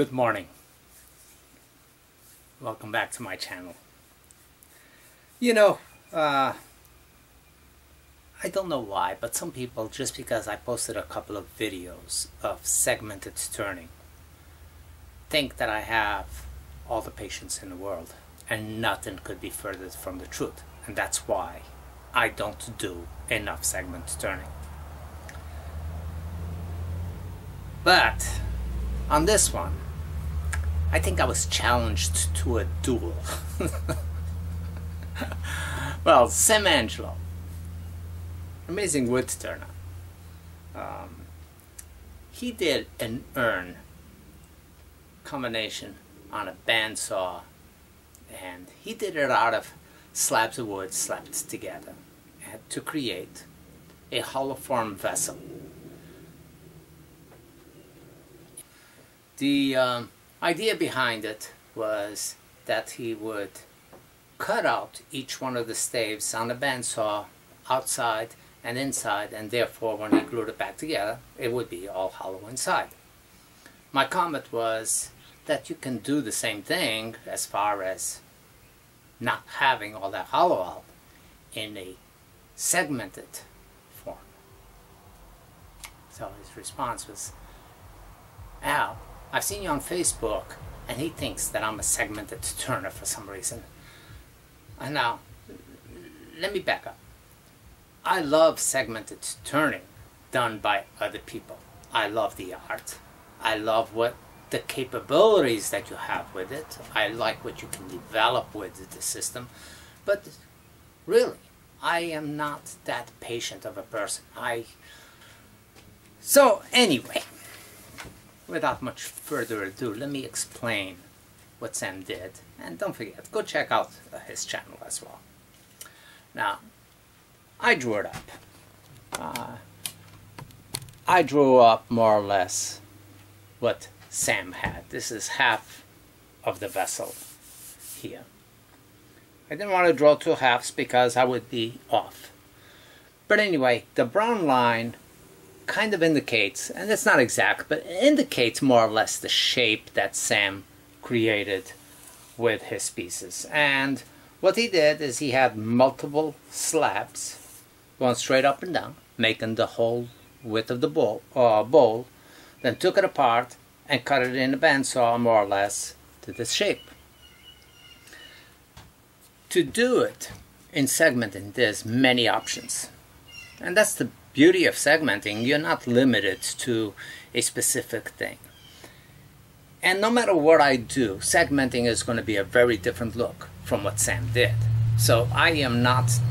Good morning. Welcome back to my channel. I don't know why, but some people, just because I posted a couple of videos of segmented turning, think that I have all the patience in the world, and nothing could be further from the truth. And that's why I don't do enough segment turning. But on this one, I think I was challenged to a duel. Well, Sam Angelo, amazing wood turner. He did an urn combination on a bandsaw, and he did it out of slabs of wood slapped together to create a hollow form vessel. The idea behind it was that he would cut out each one of the staves on the bandsaw outside and inside, and therefore when he glued it back together it would be all hollow inside. My comment was that you can do the same thing as far as not having all that hollow out in a segmented form. So his response was, "Al, I've seen you on Facebook," and he thinks that I'm a segmented turner for some reason. And now, let me back up. I love segmented turning done by other people. I love the art. I love what the capabilities that you have with it. I like what you can develop with the system. But really, I am not that patient of a person. So anyway, without much further ado, let me explain what Sam did. And don't forget, go check out his channel as well. Now, I drew it up. I drew up more or less what Sam had. This is half of the vessel here. I didn't want to draw two halves because I would be off. But anyway, the brown line kind of indicates, and it's not exact, but it indicates more or less the shape that Sam created with his pieces. And what he did is he had multiple slabs going straight up and down, making the whole width of the bowl, then took it apart and cut it in a bandsaw more or less to this shape. To do it in segmenting, there's many options, and that's the beauty of segmenting. You're not limited to a specific thing. And no matter what I do, segmenting is going to be a very different look from what Sam did. So I am not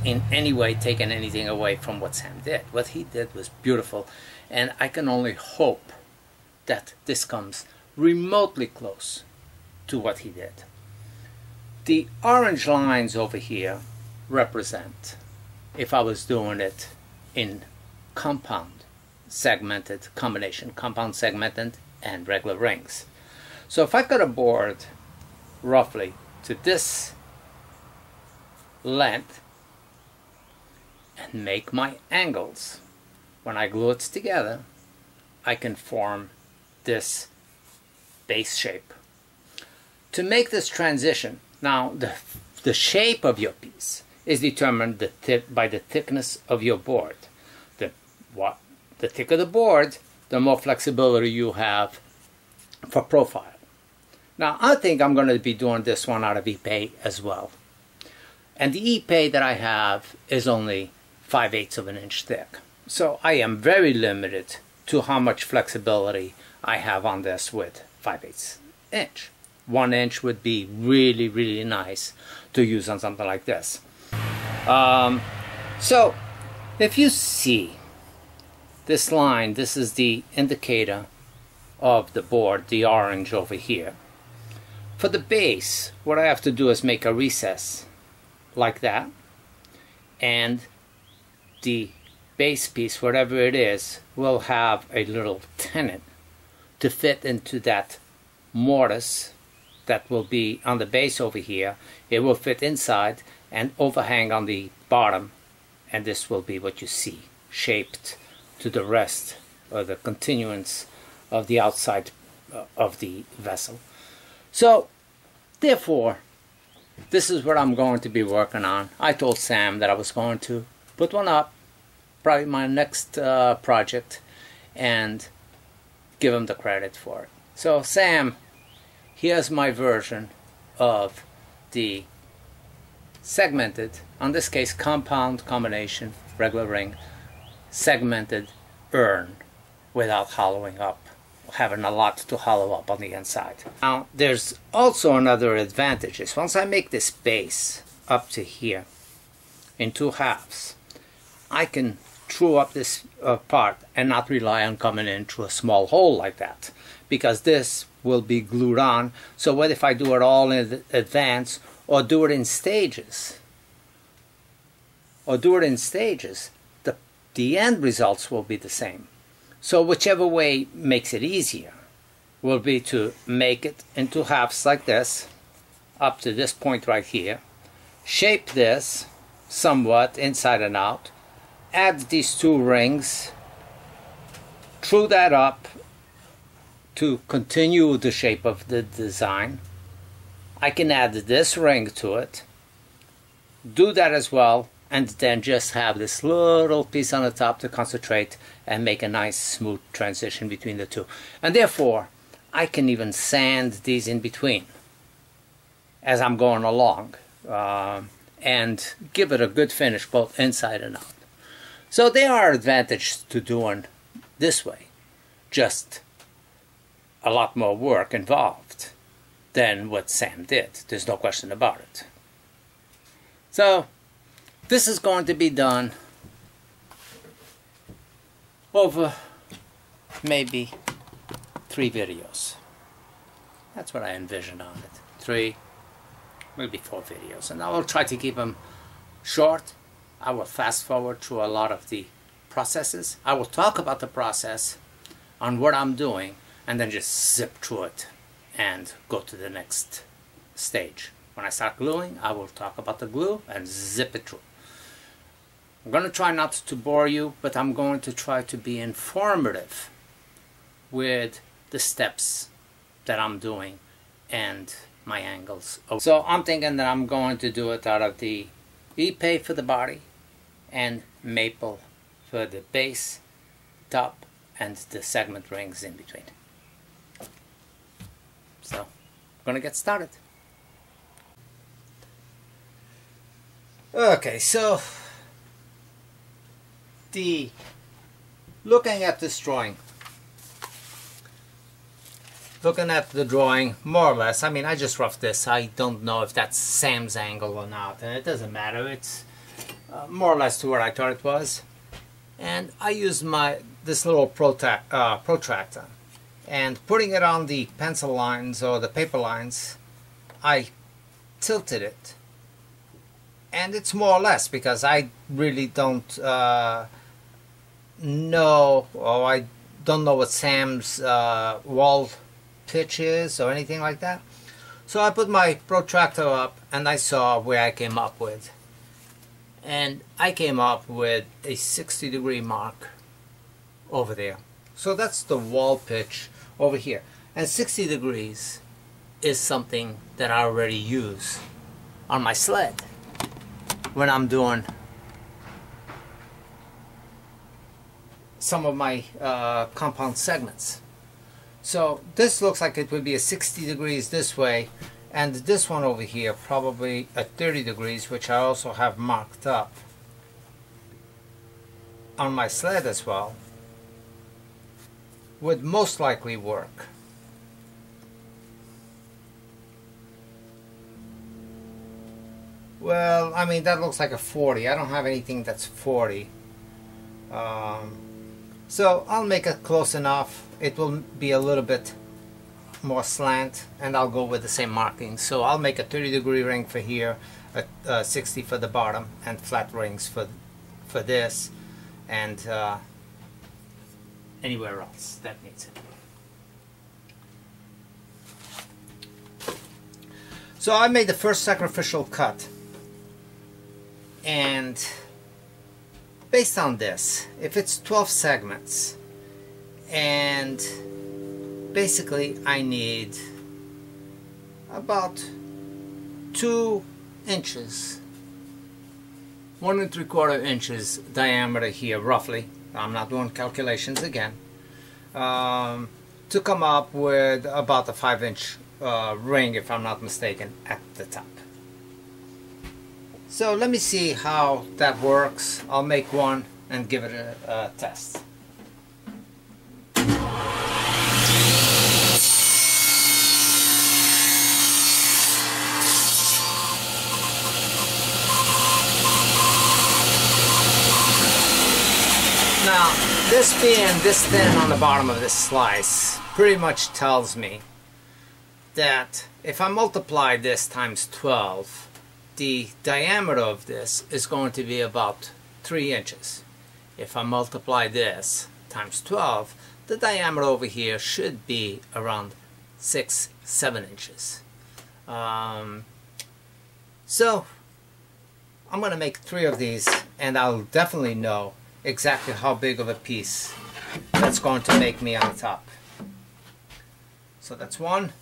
in any way taking anything away from what Sam did. What he did was beautiful, and I can only hope that this comes remotely close to what he did. The orange lines over here represent if I was doing it in compound segmented combination, compound segmented and regular rings. So if I cut a board roughly to this length and make my angles, when I glue it together I can form this base shape. To make this transition, now the shape of your piece is determined by the thickness of your board. The thicker the board, the more flexibility you have for profile. Now I think I'm going to be doing this one out of epay as well. And the epay that I have is only 5/8 of an inch thick. So I am very limited to how much flexibility I have on this with 5/8 inch. 1 inch would be really, really nice to use on something like this. So if you see this line, this is the indicator of the board, the orange over here. For the base, what I have to do is make a recess like that, and the base piece, whatever it is, will have a little tenon to fit into that mortise that will be on the base over here. It will fit inside and overhang on the bottom, and this will be what you see, shaped to the rest or the continuance of the outside of the vessel. So therefore, this is what I'm going to be working on. I told Sam that I was going to put one up, probably my next project, and give him the credit for it. So Sam, here's my version of the segmented, in this case compound combination, regular ring, segmented urn without hollowing up, having a lot to hollow up on the inside. Now there's also another advantage is once I make this base up to here in 2 halves, I can true up this part and not rely on coming in through a small hole like that, because this will be glued on. So what if I do it all in advance or do it in stages? The end results will be the same. So whichever way makes it easier will be to make it into halves like this, up to this point right here, shape this somewhat inside and out, add these 2 rings, true that up to continue the shape of the design. I can add this ring to it, do that as well, and then just have this little piece on the top to concentrate and make a nice smooth transition between the 2. And therefore, I can even sand these in between as I'm going along and give it a good finish both inside and out. So there are advantages to doing this way, just a lot more work involved than what Sam did. There's no question about it. So this is going to be done over maybe 3 videos. That's what I envision on it. 3, maybe 4 videos. And I will try to keep them short. I will fast forward through a lot of the processes. I will talk about the process on what I'm doing and then just zip through it and go to the next stage. When I start gluing, I will talk about the glue and zip it through. I'm going to try not to bore you, but I'm going to try to be informative with the steps that I'm doing and my angles. So I'm thinking that I'm going to do it out of the Ipe for the body and maple for the base, top, and the segment rings in between. So I'm going to get started. Okay, so looking at this drawing, more or less, I mean, I just roughed this. I don't know if that's Sam's angle or not, and it doesn't matter. It's more or less to where I thought it was. And I used this little protractor, and putting it on the pencil lines or the paper lines, I tilted it. And it's more or less because I really don't know, or I don't know what Sam's wall pitch is or anything like that. So I put my protractor up and I saw where I came up with. And I came up with a 60-degree mark over there. So that's the wall pitch over here. And 60 degrees is something that I already use on my sled when I'm doing some of my compound segments. So this looks like it would be a 60 degrees this way, and this one over here probably a 30 degrees, which I also have marked up on my sled as well, would most likely work. Well, I mean, that looks like a 40. I don't have anything that's 40. So I'll make it close enough. It will be a little bit more slant, and I'll go with the same marking. So I'll make a 30-degree ring for here, a 60 for the bottom, and flat rings for this, and anywhere else that needs it. So I made the first sacrificial cut, and based on this, if it's 12 segments and basically I need about 2 inches, 1 3/4 inches diameter here, roughly. I'm not doing calculations again, to come up with about a 5-inch ring, if I'm not mistaken, at the top. So let me see how that works. I'll make one and give it a test. Now, this being this thin on the bottom of this slice pretty much tells me that if I multiply this times 12, the diameter of this is going to be about 3 inches. If I multiply this times 12, the diameter over here should be around 6-7 inches. So I'm going to make 3 of these, and I'll definitely know exactly how big of a piece that's going to make me on the top. So that's 1.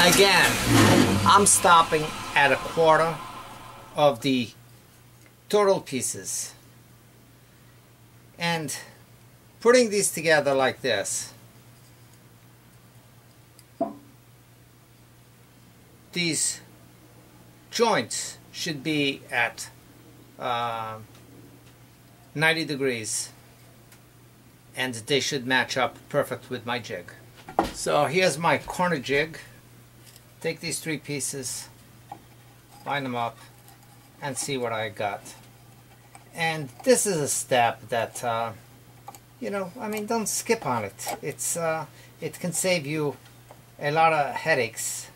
Again, I'm stopping at 1/4 of the total pieces and putting these together like this. These joints should be at 90 degrees, and they should match up perfect with my jig. So here's my corner jig. Take these 3 pieces, line them up, and see what I got. And this is a step that, you know, I mean, don't skip on it. It can save you a lot of headaches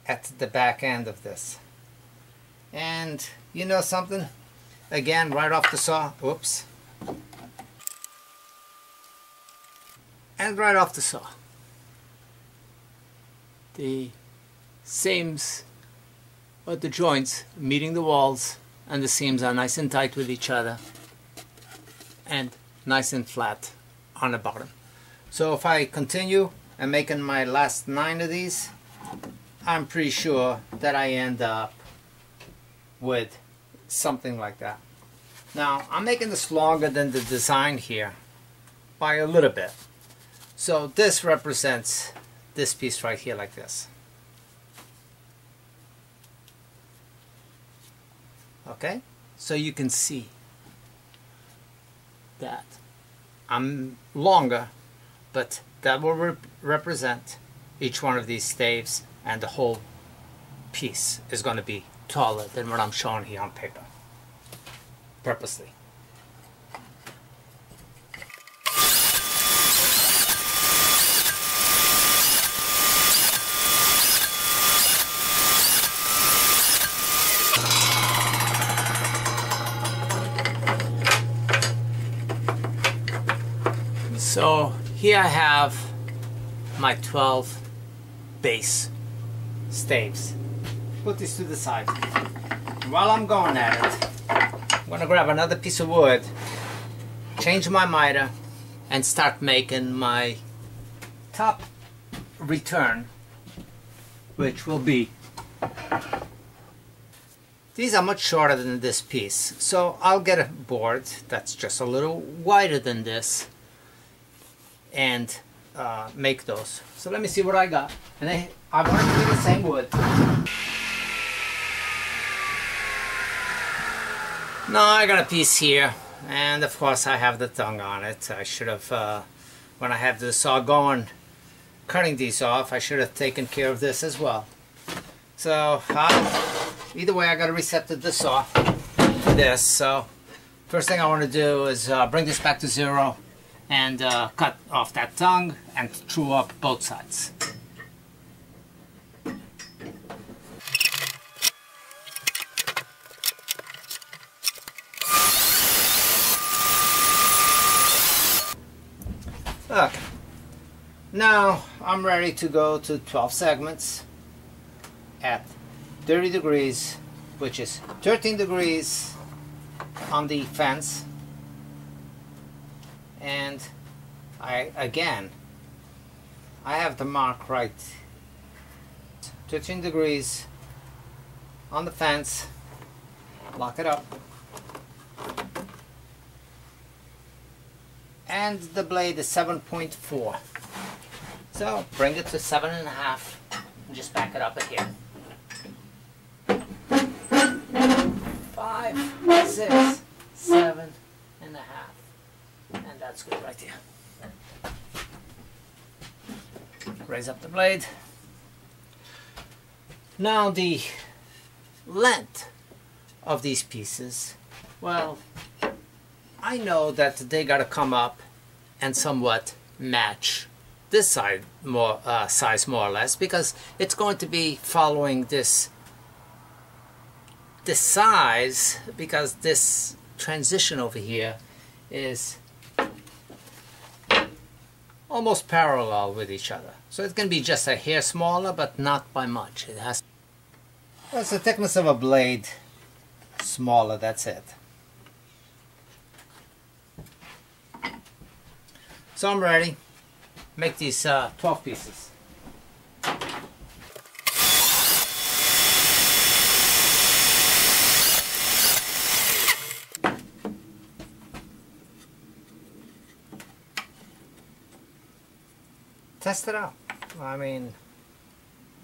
at the back end of this. And you know something? Again, right off the saw, whoops. And right off the saw, the seams or the joints meeting the walls and the seams are nice and tight with each other and nice and flat on the bottom. So if I continue and making my last 9 of these, I'm pretty sure that I end up with something like that. Now I'm making this longer than the design here by a little bit. So this represents this piece right here, like this. Okay, so you can see that I'm longer, but that will represent each one of these staves, and the whole piece is going to be taller than what I'm showing here on paper, purposely. So here I have my 12 base staves. Put this to the side. While I'm going at it, I'm going to grab another piece of wood, change my miter, and start making my top return, which will be, these are much shorter than this piece, so I'll get a board that's just a little wider than this and make those. So let me see what I got. And I want to do the same wood. Now I got a piece here, and of course I have the tongue on it. I should have, when I had the saw going, cutting these off, I should have taken care of this as well. So either way, I got to reset the saw for this. So first thing I want to do is bring this back to 0 and cut off that tongue and true up both sides. Okay, now I'm ready to go to 12 segments at 30 degrees which is 13 degrees on the fence, and I have the mark right. 13 degrees on the fence. Lock it up. And the blade is 7.4. So bring it to 7.5 and just back it up at here. 5, 6, 7.5. And that's good right there. Raise up the blade. Now the length of these pieces, well, I know that they got to come up and somewhat match this side size more or less, because it's going to be following this size, because this transition over here is almost parallel with each other. So it's going to be just a hair smaller, but not by much. It has. That's the thickness of a blade smaller, that's it. So I'm ready. Make these 12 pieces. Test it out. I mean,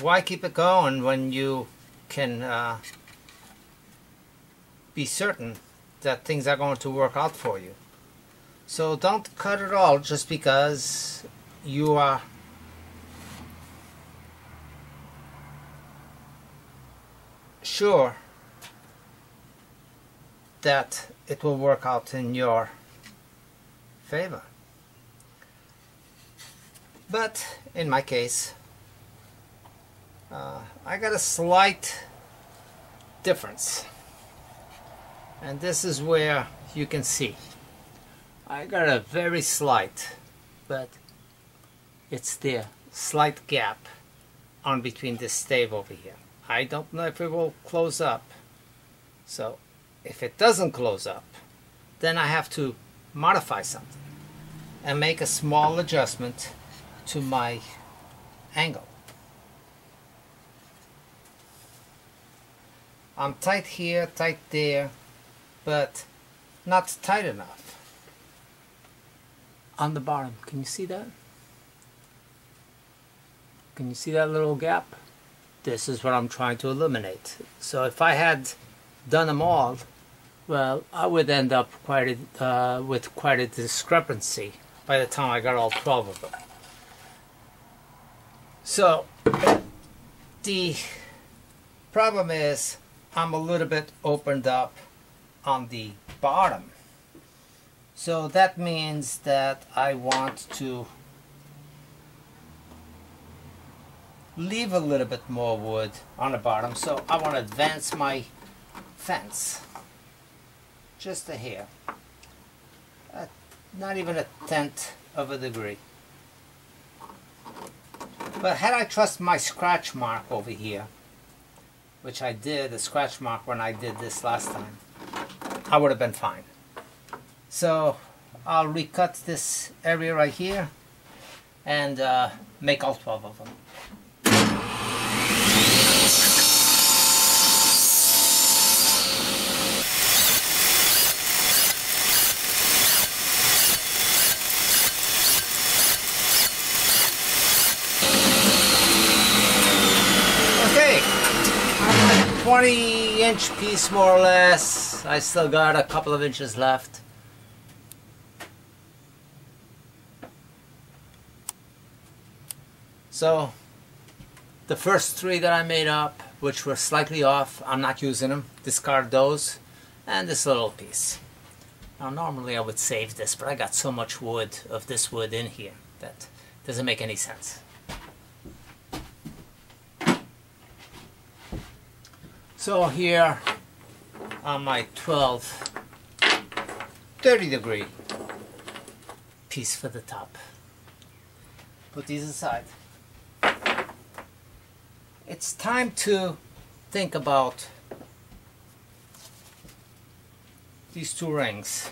why keep it going when you can be certain that things are going to work out for you? So don't cut it all just because you are sure that it will work out in your favor. But in my case, I got a slight difference, and this is where you can see I got a very slight, but it's there, slight gap on between this stave over here. I don't know if it will close up, so if it doesn't close up, then I have to modify something and make a small adjustment to my angle. I'm tight here, tight there, but not tight enough. On the bottom, can you see that? Can you see that little gap? This is what I'm trying to eliminate. So if I had done them all, well, I would end up with quite a discrepancy by the time I got all 12 of them. So the problem is I'm a little bit opened up on the bottom. So that means that I want to leave a little bit more wood on the bottom. So I want to advance my fence just a hair, not even a tenth of a degree. But had I trust my scratch mark over here, which I did, a scratch mark when I did this last time, I would have been fine. So I'll recut this area right here and make all 12 of them. Okay, I'm at a 20-inch piece more or less. I still got a couple of inches left. So the first 3 that I made up, which were slightly off, I'm not using them. Discard those. And this little piece. Now normally I would save this, but I got so much wood of this wood in here that doesn't make any sense. So here on my 30-degree piece for the top. Put these aside. It's time to think about these two rings.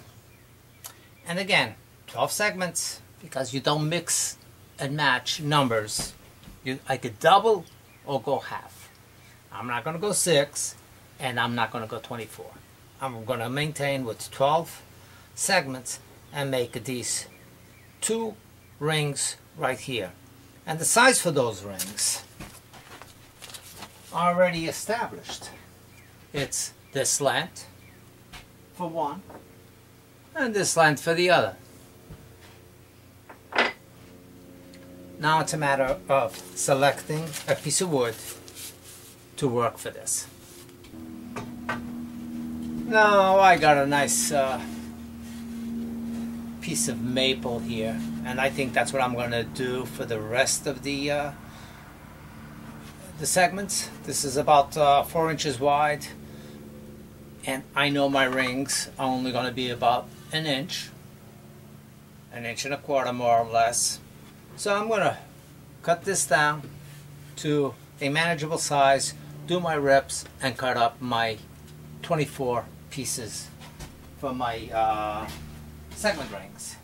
And again, 12 segments, because you don't mix and match numbers. I could double or go half. I'm not going to go 6, and I'm not going to go 24. I'm going to maintain with 12 segments and make these 2 rings right here. And the size for those rings are already established. It's this length for one and this length for the other. Now it's a matter of selecting a piece of wood to work for this. Now I got a nice piece of maple here, and I think that's what I'm going to do for the rest of the segments. This is about 4 inches wide, and I know my rings are only going to be about an inch and a quarter more or less. So I'm going to cut this down to a manageable size, do my rips, and cut up my 24 pieces for my segment rings.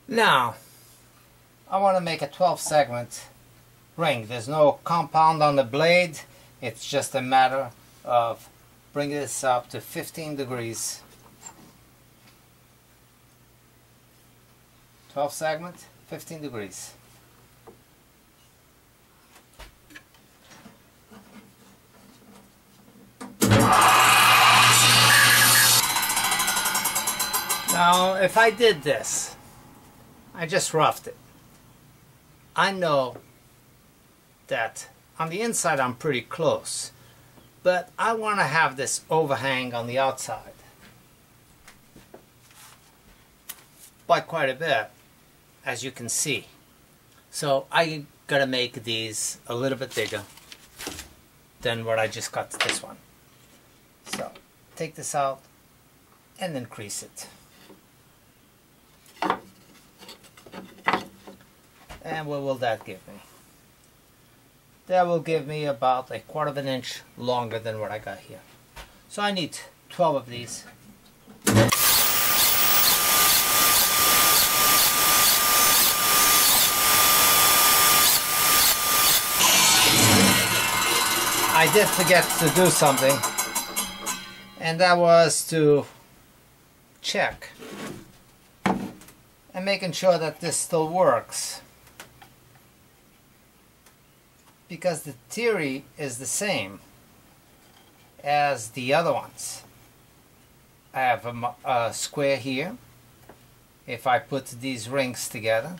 Now, I want to make a 12 segment ring. There's no compound on the blade. It's just a matter of bringing this up to 15 degrees. 12 segment, 15 degrees. Now, if I did this, I just roughed it. I know that on the inside I'm pretty close, but I want to have this overhang on the outside by quite a bit, as you can see. So I gotta make these a little bit bigger than what I just cut this one. So take this out and then crease it. And what will that give me? That will give me about 1/4 of an inch longer than what I got here. So I need 12 of these. I did forget to do something, and that was to check and making sure that this still works, because the theory is the same as the other ones. I have a square here. If I put these rings together,